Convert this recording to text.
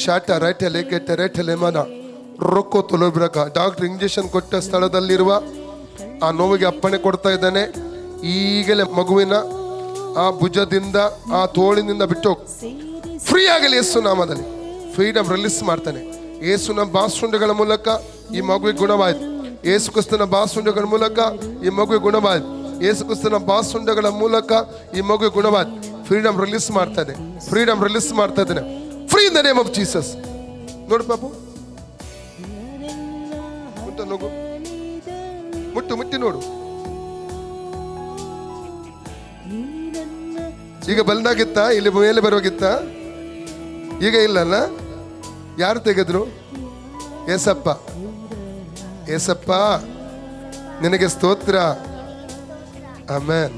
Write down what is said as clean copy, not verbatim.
ಶಾಟ ರೈಟಲೆ ಕೆಟ್ಟ ರೈಟಲೆ ಮನ ರೊಕ್ಕೋ ತೊಲಬ್ರಕ. Doctor injection ಕೊಟ್ಟ ಸ್ಥಳದಲ್ಲಿರುವ ಆ ನೋವಿಗೆ ಅಪ್ಪಣೆ ಕೊಡ್ತಾ ಇದ್ದಾನೆ. ಈಗಲೇ ಮಗುವಿನ ಆ ಭುಜದಿಂದ ಆ ತೋಳಿನಿಂದ ಬಿಟ್ಟು ಫ್ರೀ ಆಗಲಿ ಯೇಸು ನಾಮದಲ್ಲಿ. ಫ್ರೀಡಮ್ ರಿಲೀಸ್ ಮಾಡ್ತಾನೆ. ಯೇಸುನ ಬಾಸುಂಡೆಗಳ ಮೂಲಕ ಈ ಮಗುವಿಗೆ ಗುಣವಾಯಿತು. ಯೇಸು ಕ್ರಿಸ್ತನ ಬಾಸುಂಡೆಗಳ ಮೂಲಕ ಈ ಮಗುವಿಗೆ ಗುಣವಾಯಿತು. ಯೇಸು ಕ್ರಿಸ್ತನ ಬಾಸುಂಡೆಗಳ ಮೂಲಕ ಈ ಮಗುವಿಗೆ ಗುಣವಾಯಿತು. ಫ್ರೀಡಮ್ ರಿಲೀಸ್ ಮಾಡ್ತಾ ಇದೆ. ಫ್ರೀಡಮ್ ರಿಲೀಸ್ ಮಾಡ್ತಾ ಇದ್ದಾನೆ. Free in the name of Jesus. ನೋಡು ಪಾಪು, ಮುಟ್ಟಿ ನೋಡು. ಈಗ ಬಲ್ದಾಗಿತ್ತ, ಇಲ್ಲಿ ಮೇಲೆ ಬರುವಾಗಿತ್ತ, ಈಗ ಇಲ್ಲಲ್ಲ. ಯಾರು ತೆಗೆದ್ರು? ಏಸಪ್ಪ. ಏಸಪ್ಪ ನಿನಗೆ ಸ್ತೋತ್ರ. ಆಮೆನ್.